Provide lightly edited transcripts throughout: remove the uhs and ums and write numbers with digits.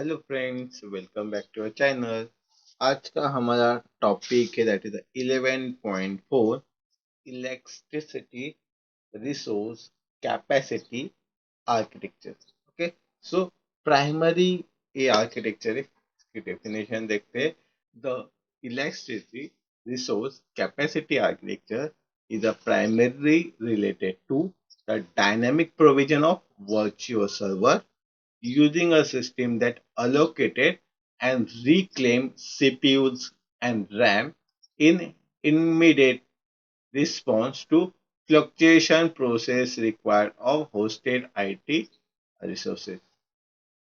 Hello friends, welcome back to our channel. आज का हमारा टॉपिक है that is 11.4 electricity resource capacity architecture. Okay, so primary ये architecture है, इसकी डेफिनेशन देखते हैं। The electricity resource capacity architecture is a primarily related to the dynamic provision of virtual server using a system that allocated and reclaimed CPUs and RAM in immediate response to fluctuation process required of hosted IT resources।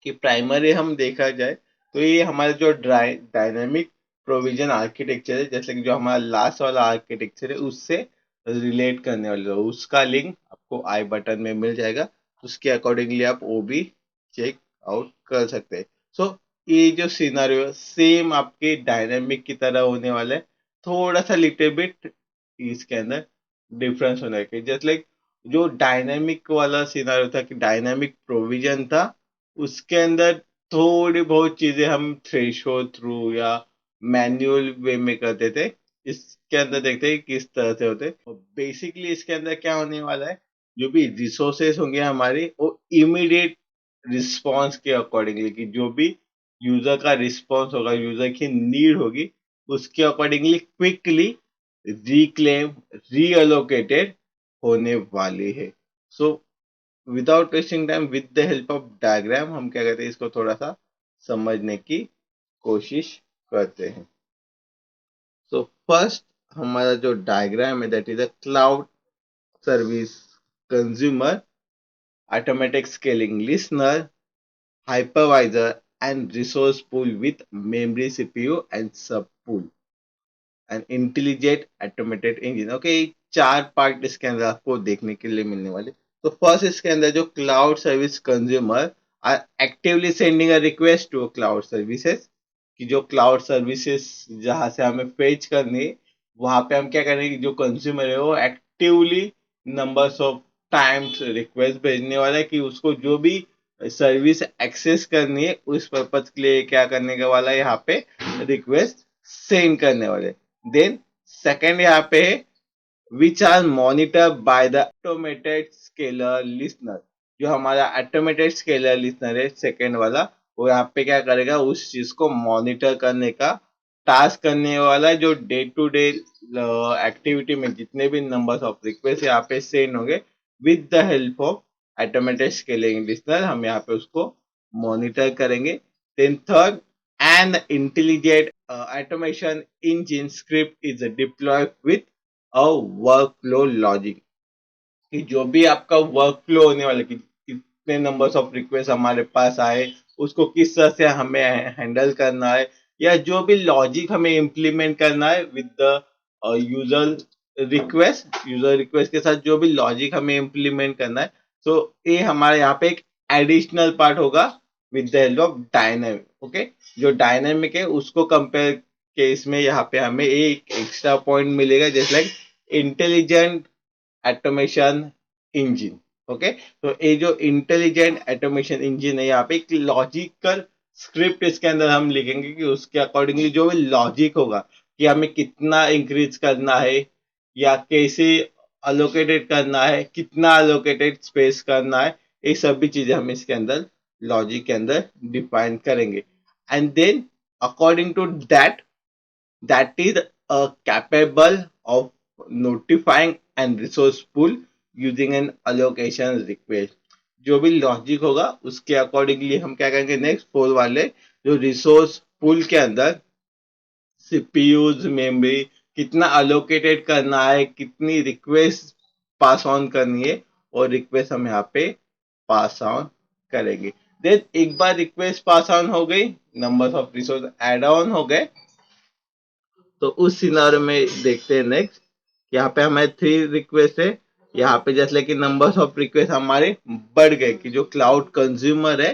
कि primary हम देखा जाए तो ये हमारा जो dynamic provision architecture है, जैसे कि जो हमारा लास्ट वाला आर्किटेक्चर है उससे रिलेट करने वाला है। उसका लिंक आपको आई बटन में मिल जाएगा, उसके अकॉर्डिंगली आप वो भी चेक आउट कर सकते हैं। सो ये जो सिनारियो सेम आपके डायनेमिक की तरह होने वाला है, थोड़ा सा लिटिल बिट इसके अंदर डिफरेंस होने के, जैसे लाइक जो डायनेमिक वाला सिनारियो था कि डायनेमिक प्रोविजन था, उसके अंदर थोड़ी बहुत चीजें हम थ्रेशोल्ड थ्रू या मैन्युअल वे में करते थे। इसके अंदर देखते हैं किस तरह से होते। बेसिकली इसके अंदर क्या होने वाला है, जो भी रिसोर्सेस होंगे हमारे वो इमीडिएट रिस्पॉन्स के अकॉर्डिंगली, कि जो भी यूजर का रिस्पॉन्स होगा, यूजर की नीड होगी, उसके अकॉर्डिंगली क्विकली रिक्लेम रीअलोकेटेड होने वाली है। So without wasting time, with the help of diagram हम क्या करते हैं, इसको थोड़ा सा समझने की कोशिश करते हैं। सो फर्स्ट हमारा जो डायग्राम है that is a cloud service consumer, automatic scaling listener, hypervisor and resource pool with memory CPU and sub pool and intelligent automated engine। Okay, चार पार्ट इसके अंदर आपको देखने के लिए मिलने वाले। तो फर्स्ट इसके अंदर जो cloud service consumer are actively sending a request to cloud services, कि जो क्लाउड सर्विसेज जहां से हमें फेच करनी है, वहां पे हम क्या करेंगे, जो कंज्यूमर है वो actively numbers of times request भेजने वाला है, कि उसको जो भी सर्विस एक्सेस करनी है उस पर्पज के लिए क्या करने का वाला है, यहाँ पे रिक्वेस्ट सेंड करने वाले। देन सेकंड यहाँ पे है which are monitor by the automated scaler listener. जो हमारा ऑटोमेटेड स्केलर लिसनर है सेकंड वाला, वो यहाँ पे क्या करेगा, उस चीज को मॉनिटर करने का टास्क करने वाला है। जो डे टू डे एक्टिविटी में जितने भी नंबर्स ऑफ रिक्वेस्ट यहाँ पे सेंड होंगे, with the help of automated scaling listener हम यहाँ पे उसको मॉनिटर करेंगे। Then third, an intelligent automation engine script is deployed with a workflow logic, कि जो भी आपका वर्क फ्लो होने वाला, कि कितने नंबर्स ऑफ रिक्वेस्ट हमारे पास आए, उसको किस तरह से हमें हैंडल करना है, या जो भी लॉजिक हमें इम्प्लीमेंट करना है विद द यूजर रिक्वेस्ट के साथ जो भी लॉजिक हमें इम्प्लीमेंट करना है। सो ये हमारे यहाँ पे एक एडिशनल पार्ट होगा with the help of dynamic. Okay, जो डायनेमिक है उसको कंपेयर केस में यहाँ पे हमें एक एक्स्ट्रा पॉइंट मिलेगा, जैसे like intelligent automation engine. Okay, तो ये जो इंटेलिजेंट ऑटोमेशन इंजन है, यहाँ पे एक लॉजिकल स्क्रिप्ट इसके अंदर हम लिखेंगे, कि उसके अकॉर्डिंगली जो भी लॉजिक होगा, कि हमें कितना इंक्रीज करना है या कैसे अलोकेटेड करना है, कितना अलोकेटेड स्पेस करना है, ये सभी चीजें हम इसके अंदर लॉजिक के अंदर डिफाइन करेंगे। And then according to that, that is capable of notifying and resource pool using an allocation request। जो भी लॉजिक होगा उसके अकॉर्डिंगली हम क्या करेंगे, नेक्स्ट फोर वाले जो रिसोर्स पूल के अंदर सीपीयूज मेमोरी कितना अलोकेटेड करना है, कितनी रिक्वेस्ट पास ऑन करनी है, और रिक्वेस्ट हम यहाँ पे पास ऑन करेंगे। देन एक बार रिक्वेस्ट पास ऑन हो गई, numbers of resource add on हो गए, तो उस सिनारियो में देखते हैं नेक्स्ट। यहाँ पे हमारे थ्री रिक्वेस्ट है, यहाँ पे जैसे कि नंबर्स ऑफ रिक्वेस्ट हमारे बढ़ गए, कि जो क्लाउड कंज्यूमर है,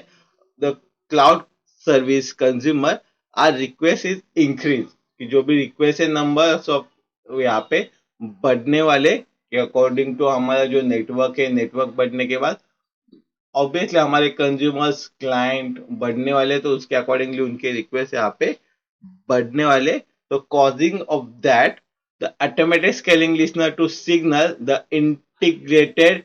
the cloud service consumer are request is increase, कि जो भी रिक्वेस्ट है नंबर्स ऑफ यहाँ पे बढ़ने वाले, कि अकॉर्डिंग टू हमारा जो नेटवर्क है, नेटवर्क बढ़ने के बाद ऑब्वियसली हमारे कंज्यूमर्स क्लाइंट बढ़ने वाले, तो उसके अकॉर्डिंगली उनके रिक्वेस्ट यहाँ पे बढ़ने वाले. तो causing of that the automated scaling listener to signal the integrated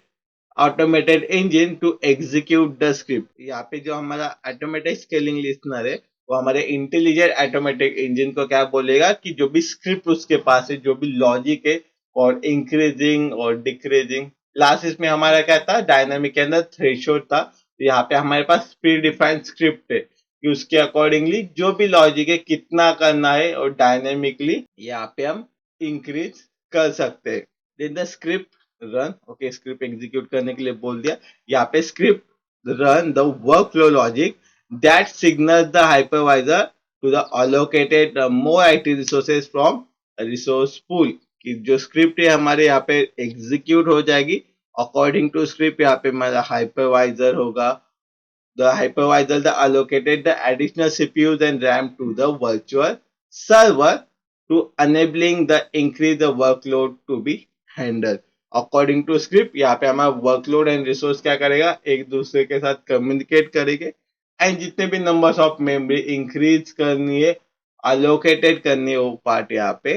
automated engine to execute the script. यहाँ पे जो हमारा ऑटोमेटेड स्केलिंग लिसनर है वो हमारे इंटेलिजेंट ऑटोमेटिक इंजन को क्या बोलेगा कि जो भी स्क्रिप्ट उसके पास है, जो भी लॉजिक है, और इंक्रीजिंग और डिक्रीजिंग. लास्ट इसमें हमारा क्या था, डायनामिक के अंदर थ्रेशोल्ड था. तो यहाँ पे हमारे पास प्री डिफाइंड स्क्रिप्ट है कि उसके अकॉर्डिंगली जो भी लॉजिक है कितना करना है, और डायनेमिकली यहाँ पे हम इंक्रीज कर सकते हैं. Then the script run. Okay, script execute करने के लिए बोल दिया. यहाँ पे script run the work flow logic that signals the hypervisor to the allocated more IT resources from resource pool. कि जो स्क्रिप्ट है हमारे यहाँ पे एग्जीक्यूट हो जाएगी अकॉर्डिंग टू स्क्रिप्ट. यहाँ पे हमारा हाइपरवाइजर होगा. The hypervisor the allocated the additional CPUs and RAM to the virtual server to enabling the increase the workload to be handled. According to script यहाँ पे हमारा वर्कलोड एंड रिसोर्स क्या करेगा, एक दूसरे के साथ कम्युनिकेट करेंगे, एंड जितने भी नंबर्स ऑफ मेमोरी इंक्रीज करनी है, अलोकेटेड करनी है, वो पार्ट यहाँ पे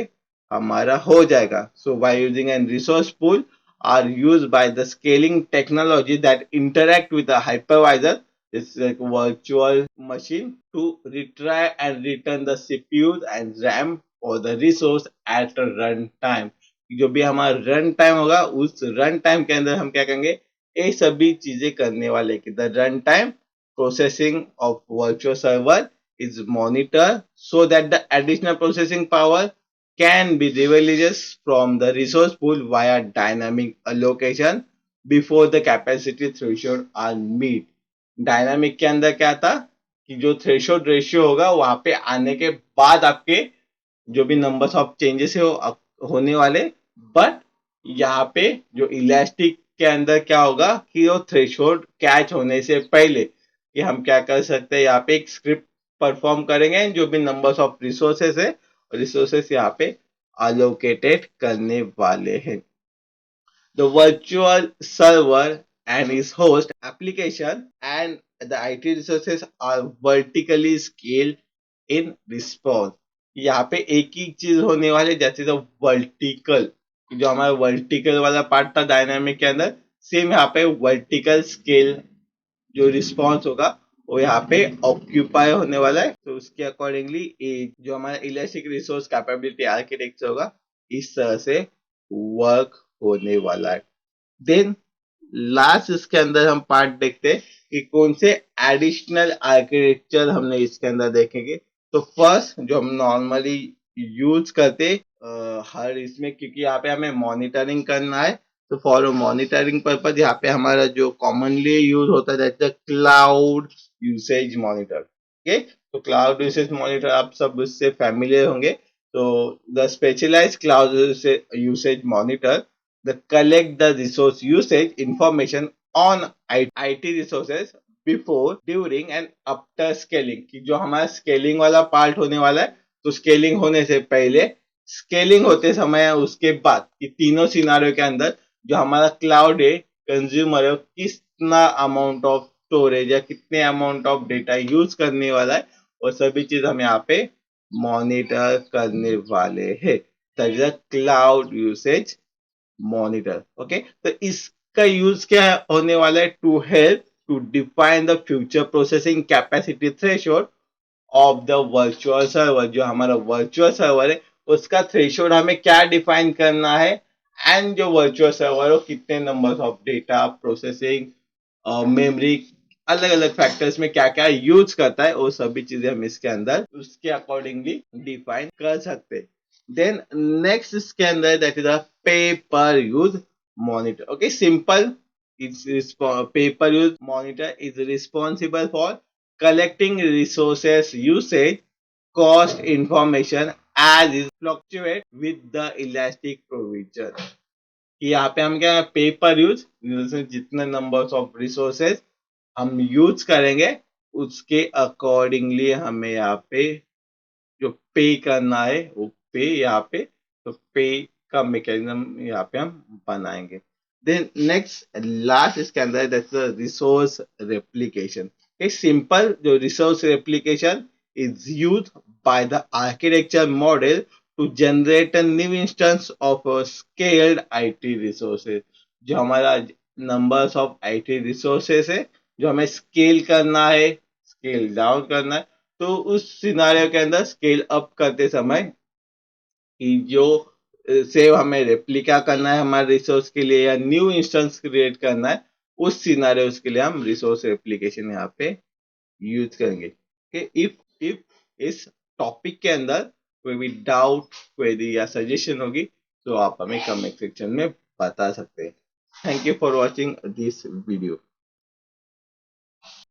हमारा हो जाएगा. So by using an resource pool are used by the scaling technology that interact with the hypervisor. It's like virtual machine to retry and return the CPUs and RAM for the resource at a run time. जो भी हमारा run time होगा उस run time के अंदर हम क्या करेंगे, ये सभी चीजें करने वाले कि the run time processing of virtual server is monitored so that the additional processing power can be released from the resource pool via dynamic allocation before the capacity threshold are meet. Dynamic के अंदर क्या था कि जो threshold ratio होगा वहां पे आने के बाद आपके जो भी नंबर्स ऑफ चेंजेस है वो होने वाले. बट यहाँ पे जो इलास्टिक के अंदर क्या होगा कि वो थ्रेशोल्ड कैच होने से पहले कि हम क्या कर सकते हैं, यहाँ पे एक स्क्रिप्ट परफॉर्म करेंगे जो भी नंबर्स ऑफ रिसोर्सेस है, रिसोर्सेस यहाँ पे allocated करने वाले हैं. The virtual server and its host application and the IT resources are vertically scaled in response. यहाँ पे एक ही चीज होने वाले जैसे तो वर्टिकल, जो हमारा वर्टिकल वाला पार्ट था डायनामिक के अंदर, सेम यहाँ पे वर्टिकल स्केल जो रिस्पॉन्स होगा वो यहाँ पे ऑक्यूपाई होने वाला है. तो उसके अकॉर्डिंगली जो हमारा इलास्टिक रिसोर्स कैपेबिलिटी आर्किटेक्चर होगा इस तरह से वर्क होने वाला है. देन लास्ट इसके अंदर हम पार्ट देखते हैं कि कौन से एडिशनल आर्किटेक्चर हमने इसके अंदर देखेंगे. तो फर्स्ट जो हम नॉर्मली यूज करते हर इसमें, क्योंकि यहाँ पे हमें मॉनिटरिंग करना है, तो फॉर मॉनिटरिंग पर्पज यहाँ पे हमारा जो कॉमनली यूज होता है that's the cloud usage monitor. Okay, तो क्लाउड यूसेज मॉनिटर आप सब उससे फैमिलियर होंगे. तो the specialised cloud usage monitor that collect the resource usage information on IT resources before, during and after scaling. कि जो हमारा स्केलिंग वाला पार्ट होने वाला है, तो स्केलिंग होने से पहले, स्केलिंग होते समय, उसके बाद, कि तीनों सिनारियों के अंदर जो हमारा क्लाउड है, कंज्यूमर है, कितना अमाउंट ऑफ स्टोरेज या कितने अमाउंट ऑफ डेटा यूज करने वाला है, वो सभी चीज हम यहाँ पे मॉनिटर करने वाले हैं. That is cloud usage monitor. Okay, तो इसका यूज क्या होने वाला है, to help to define the future processing capacity threshold of the virtual server. जो हमारा वर्चुअल सर्वर है उसका थ्रेशोल्ड हमें क्या डिफाइन करना है, एंड जो वर्चुअल सर्वर हो कितने number of data processing memory अलग अलग फैक्टर्स में क्या क्या यूज करता है, वो सभी चीजें हम इसके अंदर उसके अकॉर्डिंगली डिफाइन कर सकते हैं. देन नेक्स्ट इसके अंदर दैट इज अ पे पर use monitor. Okay, simple. It's पे पर use monitor is responsible for collecting resources usage cost information as is fluctuate with the elastic provision. कि यहाँ पे हम क्या पे पर यूज, जितने नंबर्स ऑफ रिसोर्सेज हम यूज करेंगे उसके अकॉर्डिंगली हमें यहाँ पे जो पे करना है वो पे यहाँ पे, तो पे का मैकेनिज्म यहाँ पे हम बनाएंगे. देन नेक्स्ट लास्ट इसके अंदर दैट्स रिसोर्स रेप्लिकेशन. एक सिंपल जो resource replication is use by the architecture model to generate a new instance of scaled IT resources. जो हमारा नंबर्स ऑफ आईटी रिसोर्सेज है जो हमें स्केल करना है, स्केल डाउन करना है, तो उस सिनारियो के अंदर स्केल अप करते समय कि जो सेव हमें रेप्लिका करना है हमारे रिसोर्स के लिए या न्यू इंस्टेंस क्रिएट करना है, उस सिनारियोस के लिए हम रिसोर्स रेप्लिकेशन यहाँ पे यूज करेंगे. कि इफ इस टॉपिक के अंदर कोई भी डाउट, क्वेरी या सजेशन होगी तो आप हमें कमेंट सेक्शन में बता सकते हैं. Thank you for watching this video.